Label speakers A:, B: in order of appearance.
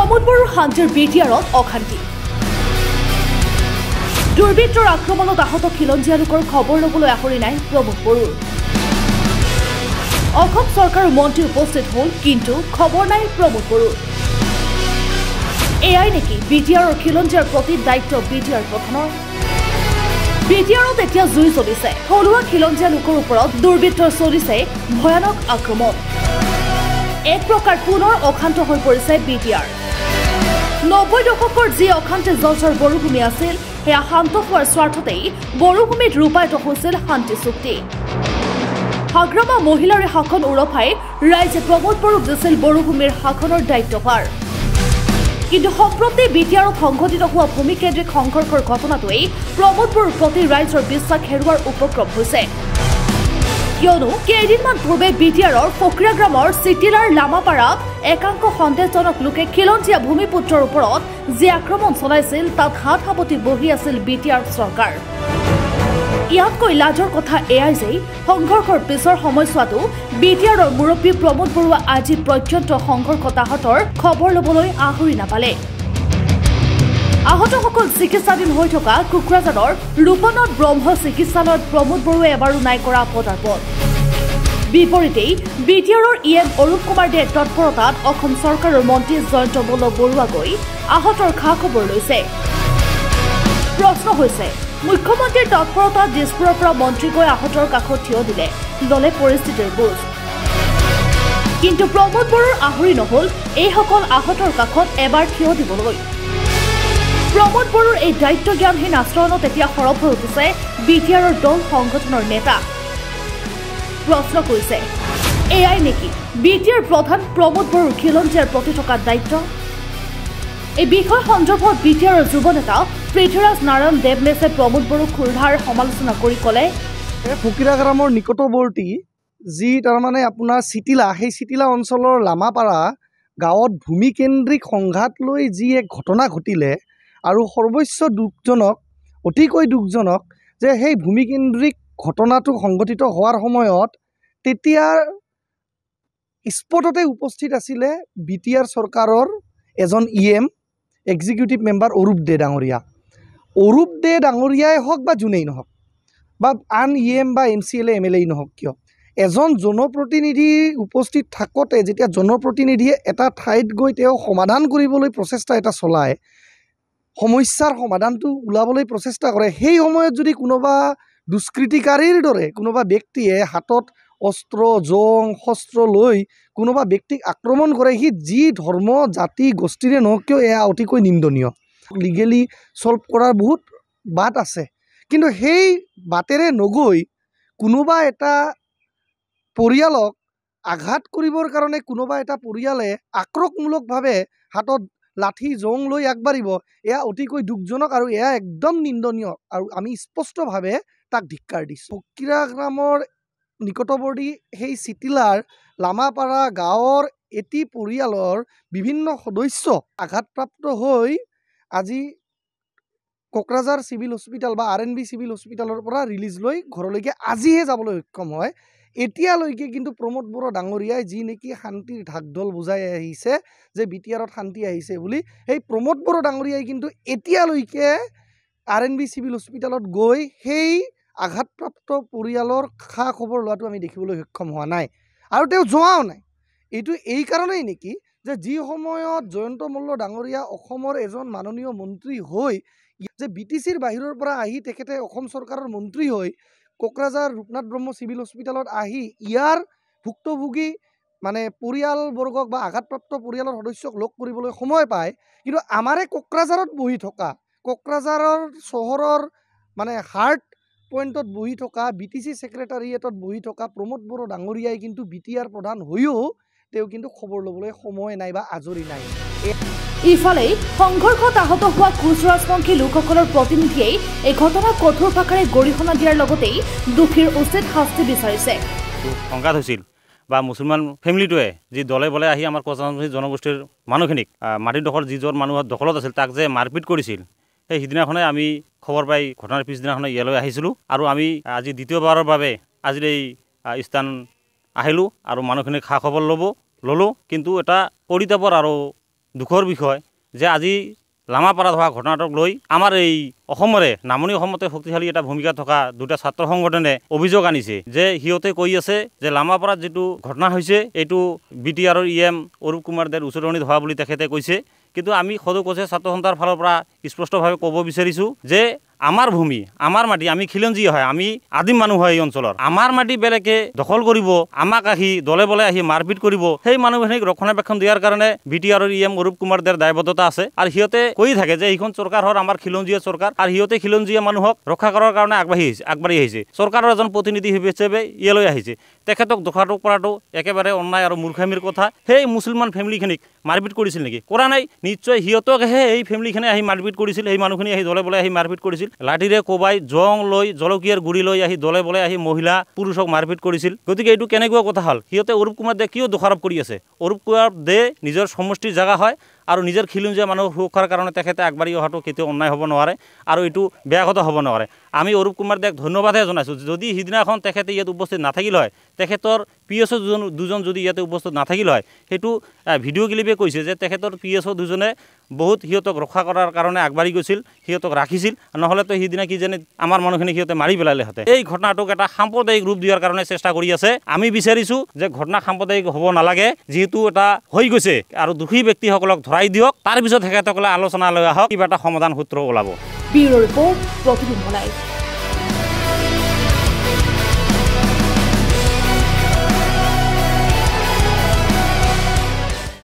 A: প্ৰমোদ বড়োৰ শান্তিৰ বিটিআৰত অশান্তি দুৰ্বৃত্তৰ আক্ৰমণত আহত খিলঞ্জীয়া লোকৰ খবৰ ল'বলৈ আহৰি নাই প্ৰমোদ বড়োৰ অসম চৰকাৰৰ মন্ত্ৰী উপস্থিত হ'ল কিন্তু খবৰ নাই প্ৰমোদ বড়োৰ এয়াই নেকি বিটিআৰৰ খিলঞ্জীয়াৰ প্ৰতি দায়িত্ব বিটিআৰ প্ৰধানৰ বিটিআৰত এতিয়া জুই চলিছে থলুৱা খিলঞ্জীয়া লোকৰ ওপৰত দুৰ্বৃত্তৰ চলিছে ভয়ানক আক্ৰমণ এক প্ৰকাৰ পুনৰ অশান্ত হৈ পৰিছে বিটিআৰ 90 দশকৰ যি অশান্তি জৰ্জৰ বড়োভূমি আছিল সেয়া শান্ত হোৱাৰ স্বাৰ্থতেই বড়োভূমিত ৰূপায়িত হৈছিল শান্তি চুক্তি হাগ্ৰামা মহিলাৰে শাসন উৰফাই ৰাইজে প্ৰমোদ বড়োক দিছিল বড়োভূমিৰ শাসনৰ দায়িত্বভাৰ কিন্তু সম্প্ৰতি বিটিআৰত সংঘটিত হোৱা ভূমিকেন্দ্ৰিক সংঘৰ্ষৰ ঘটনাটোৱেই প্ৰমোদ বড়োৰ প্ৰতি ৰাইজৰ বিশ্বাস হেৰুৱাৰ উপক্ৰম হৈছে কিয়নো কেইদিনমান পূৰ্বে বিটিআৰৰ ফকীৰা গ্ৰামৰ চিটিলাৰ লামাপাৰাত একাংশ সন্দেহজনক লোকে খিলঞ্জীয়া ভূমিপুত্ৰৰ ওপৰত যি আক্ৰমণ চলাইছিল তাত হাত সাৱটি বহি আছিল বিটিআৰ চৰকাৰ ইয়াতকৈ লাজৰ কথা এয়াই যে সংঘৰ্ষৰ পিছৰ সময়ছোৱাতো বিটিআৰৰ মুৰব্বী প্ৰমোদ বড়োৱা আজি পৰ্যন্ত সংঘৰ্ষত আহতৰ খবৰ ল'বলৈ আহৰি নাপালে আহতসকল চিকিৎসাধীন হৈ থকা কোকৰাঝাৰৰ ৰূপনাথ ব্ৰহ্ম চিকিৎসালয়ত প্ৰমোদ বড়োৱে এবাৰো নাই কৰা পদাৰ্পণ বিপৰীতেই বিটিআৰৰ ইএম অৰূপ কুমাৰ দেৰ তৎপৰতাত অসম চৰকাৰৰ মন্ত্ৰী জয়ন্ত মল্ল বৰুৱা গৈ আহতৰ খা খবৰ লৈছে প্ৰশ্ন হৈছে মুখ্যমন্ত্ৰীৰ তৎপৰতাত দিছপুৰৰ পৰা মন্ত্ৰী গৈ আহতৰ কাষত থিয় দিলে দলে পৰিস্থিতিৰ বুজ কিন্তু প্ৰমোদ বড়োৰ আহৰি নহল এইসকল আহতৰ কাষত এবাৰ থিয় দিবলৈ প্ৰমোদ বড়োৰ এই দায়িত্ব জ্ঞানহীন আচৰণত এতিয়া সৰব হৈ উঠিছে বিটিআৰৰ দল সংগঠনৰ নেতা প্ৰশ্ন কৰিছে এয়াই নেকি বিটিআৰ প্ৰধান প্ৰমোদ বড়োৰ খিলঞ্জীয়াৰ প্ৰতি থকা দায়িত্ব এই বিষয় সন্দৰ্ভত বিটিআৰৰ যুৱ নেতা পৃথ্বীৰাজ নাৰায়ণ দেৱনেছে প্ৰমোদ বড়োক ক্ষুৰধাৰ সমালোচনা কৰি ক'লে
B: ফকীৰা গ্ৰামৰ নিকটৱৰ্তী যি তাৰমানে আপোনাৰ চিটিলা সেই চিটিলা অঞ্চলৰ লামাপাৰা গাঁৱত ভূমিকেন্দ্ৰিক সংঘাত লৈ যি এক ঘটনা ঘটিলে আৰু সৰ্বস্ব দুখজনক অতিকৈ দুখজনক যে সেই ভূমিকেন্দ্ৰিক ঘটনাটো সংঘটিত হোৱাৰ সময়ত তেতিয়া স্পটতে উপস্থিত আছিলে বিটিআৰ চৰকাৰৰ এজন ইএম এক্সিকিউটিভ মেম্বাৰ অৰূপ দে ডাঙৰীয়াই হওক বা যোনেই নহওক বা আন ইএম বা MCLA MLA নহওক কিয় এজন জনপ্ৰতিনিধি উপস্থিত থাকোঁতে যেতিয়া জনপ্ৰতিনিধিয়ে এটা ঠাইত গৈ তেওঁ সমাধান কৰিবলৈ প্ৰচেষ্টা এটা চলায় সমস্যাৰ সমাধানটো ওলাবলৈ প্ৰচেষ্টা কৰে সেই সময়ত যদি কোনোবা দুষ্কৃতিকাৰীৰ দৰে কোনোবা ব্যক্তিয়ে হাতত অস্ত্ৰ জং শস্ত্ৰ লৈ কোনোবা ব্যক্তিক আক্ৰমণ কৰে সি যি ধৰ্ম জাতি গোষ্ঠীৰে নহওক কিয় এয়া অতিকৈ নিন্দনীয় লিগেলি সলভ কৰাৰ বহুত বাট আছে কিন্তু সেই বাটেৰে নগৈ কোনোবা এটা পৰিয়ালক আঘাত কৰিবৰ কাৰণে কোনোবা এটা পৰিয়ালে আক্ৰমণমূলকভাৱে হাতত লাঠি জং লৈ আগবাঢ়িব এয়া অতিকৈ দুখজনক আৰু এয়া একদম নিন্দনীয় আৰু আমি স্পষ্টভাৱে তাক ধিক্কাৰ দিছোঁ ফকীৰা গ্ৰামৰ নিকটৱৰ্তী সেই চিটিলাৰ লামাপাৰা গাঁৱৰ এটি পৰিয়ালৰ বিভিন্ন সদস্য আঘাতপ্ৰাপ্ত হৈ আজি কোকৰাঝাৰ চিভিল হস্পিটেল বা RNB চিভিল হস্পিটেলৰ পৰা ৰিলিজ লৈ ঘৰলৈকে আজিহে যাবলৈ সক্ষম হয় এতিয়ালৈকে কিন্তু প্ৰমোদ বড়ো ডাঙৰীয়াই যি নেকি শান্তিৰ ঢাকঢোল বুজাই আহিছে যে বিটিআৰত শান্তি আহিছে বুলি সেই প্ৰমোদ বড়ো ডাঙৰীয়াই কিন্তু এতিয়ালৈকে RNB চিভিল হস্পিটেলত গৈ সেই আঘাতপ্ৰাপ্ত পৰিয়ালৰ খা খবৰ লোৱাটো আমি দেখিবলৈ সক্ষম হোৱা নাই আৰু তেওঁ যোৱাও নাই এইটো এই কাৰণেই নেকি যে যি সময়ত জয়ন্ত মল্ল ডাঙৰীয়া অসমৰ এজন মাননীয় মন্ত্ৰী হৈ যে BTCৰ বাহিৰৰ পৰা আহি তেখেতে অসম চৰকাৰৰ মন্ত্ৰী হৈ কোকৰাঝাৰ ৰূপনাথ ব্ৰহ্ম চিভিল হস্পিটেলত আহি ইয়াৰ ভুক্তভোগী মানে পৰিয়ালবৰ্গক বা আঘাতপ্ৰাপ্ত পৰিয়ালৰ সদস্যক লগ কৰিবলৈ সময় পায় কিন্তু আমাৰে কোকৰাঝাৰত বহি থকা কোকৰাঝাৰৰ চহৰৰ মানে হাৰ্ট পইণ্টত বহি থকা BTC ছেক্ৰেটাৰিয়েটত বহি থকা প্ৰমোদ বড়ো ডাঙৰীয়াই কিন্তু বিটিআৰ প্ৰধান হৈও তেওঁ কিন্তু খবৰ ল'বলৈ সময় নাই বা আজৰি নাই
A: ইফালে সংঘৰ্ষত আহত হোৱা কুচৰাজপন্থী লোকসকলৰ প্ৰতিনিধিয়ে এই ঘটনাক কঠোৰ ভাষাৰে গৰিহণা দিয়াৰ লগতেই দোষীৰ উচিত শাস্তি বিচাৰিছে
C: সংঘাত হৈছিল বা মুছলমান ফেমিলিটোৱে যি দলে বলে আহি আমাৰ কোচৰাজপন্থী জনগোষ্ঠীৰ মানুহখিনিক মাটিডোখৰ যিজন মানুহৰ দখলত আছিল তাক যে মাৰপিট কৰিছিল সেই সিদিনাখনে আমি খবৰ পাই ঘটনাৰ পিছদিনাখনে ইয়ালৈ আহিছিলোঁ আৰু আমি আজি দ্বিতীয়বাৰৰ বাবে আজিৰ এই স্থান আহিলোঁ আৰু মানুহখিনিক খা খবৰ ল'লোঁ কিন্তু এটা পৰিতাপৰ আৰু দুখৰ বিষয় যে আজি লামাপাৰাত হোৱা ঘটনাটোক লৈ আমাৰ এই অসমৰে নামনি অসমতে শক্তিশালী এটা ভূমিকা থকা দুটা ছাত্ৰ সংগঠনে অভিযোগ আনিছে যে সিহঁতে কৈ আছে যে লামাপাৰাত যিটো ঘটনা হৈছে এইটো BTRৰ EM অৰূপ কুমাৰ দেৰ উচতনিত হোৱা বুলি তেখেতে কৈছে। কিন্তু আমি সদুকচে ছাত্ৰ সন্থাৰ ফালৰ পৰা স্পষ্টভাৱে ক'ব বিচাৰিছোঁ যে আমাৰ ভূমি আমাৰ মাটি আমি খিলঞ্জীয়া হয়, আমি আদিম মানুহ হয় এই অঞ্চলৰ। আমাৰ মাটি বেলেগে দখল কৰিব, আমাক আহি দলে বলে আহি মাৰপিট কৰিব, সেই মানুহখিনিক ৰক্ষণাবেক্ষণ দিয়াৰ কাৰণে BTRৰ EM অৰূপ কুমাৰ দেৰ দায়বদ্ধতা আছে। আৰু সিহঁতে কৈ থাকে যে এইখন চৰকাৰ হ'ল আমাৰ খিলঞ্জীয়া চৰকাৰ, আৰু সিহঁতে খিলঞ্জীয়া মানুহক ৰক্ষা কৰাৰ কাৰণে আগবাঢ়ি আহিছে। চৰকাৰৰ এজন প্ৰতিনিধি হিচাপে ইয়ালৈ আহিছে। তেখেতক দোষাৰোপ কৰাটো একেবাৰে অন্যায় আৰু মূৰ্খামিৰ কথা। সেই মুছলমান ফেমিলিখিনিক মাৰপিট কৰিছিল নেকি? কৰা নাই। নিশ্চয় সিহঁতকহে এই ফেমিলিখিনি আহি মাৰপিট কৰিছিল, সেই মানুহখিনি আহি দলে বলে আহি মাৰপিট কৰিছিল। লাঠিৰে কোবাই জং লৈ জলকীয়াৰ গুড়ি লৈ আহি দলে বলে আহি মহিলা পুৰুষক মাৰপিট কৰিছিল। গতিকে এইটো কেনেকুৱা কথা হ'ল? সিহঁতে অৰূপ কুমাৰ দে কিয় দোষাৰোপ কৰি আছে? অৰূপ কুমাৰ দে নিজৰ সমষ্টিৰ জেগা হয় আৰু নিজৰ খিলঞ্জীয়া মানুহৰ সুৰক্ষাৰ কাৰণে তেখেতে আগবাঢ়ি অহাটো কেতিয়াও অন্যায় হ'ব নোৱাৰে আৰু এইটো বেয়া কথা হ'ব নোৱাৰে। আমি অৰূপ কুমাৰ দেক ধন্যবাদহে জনাইছোঁ। যদি সিদিনাখন তেখেতে ইয়াত উপস্থিত নাথাকিল হয়, তেখেতৰ PSO দুজন যদি ইয়াতে উপস্থিত নাথাকিল হয়, সেইটো ভিডিঅ' ক্লিপে কৈছে যে তেখেতৰ PSO দুজনে বহুত সিহঁতক ৰক্ষা কৰাৰ কাৰণে আগবাঢ়ি গৈছিল, সিহঁতক ৰাখিছিল। নহ'লেতো সিদিনা কি জানে আমাৰ মানুহখিনি সিহঁতে মাৰি পেলালেহেঁতেন। এই ঘটনাটোক এটা সাম্প্ৰদায়িক ৰূপ দিয়াৰ কাৰণে চেষ্টা কৰি আছে। আমি বিচাৰিছোঁ যে ঘটনা সাম্প্ৰদায়িক হ'ব নালাগে, যিহেতু এটা হৈ গৈছে আৰু দোষী ব্যক্তিসকলক ধৰাই দিয়ক, তাৰপিছত তেখেতসকলে আলোচনালৈ আহক, কিবা এটা সমাধান সূত্ৰ ওলাব।
A: ব্যুৰ ৰিপৰ্ট, প্ৰতিদিন লাইভ।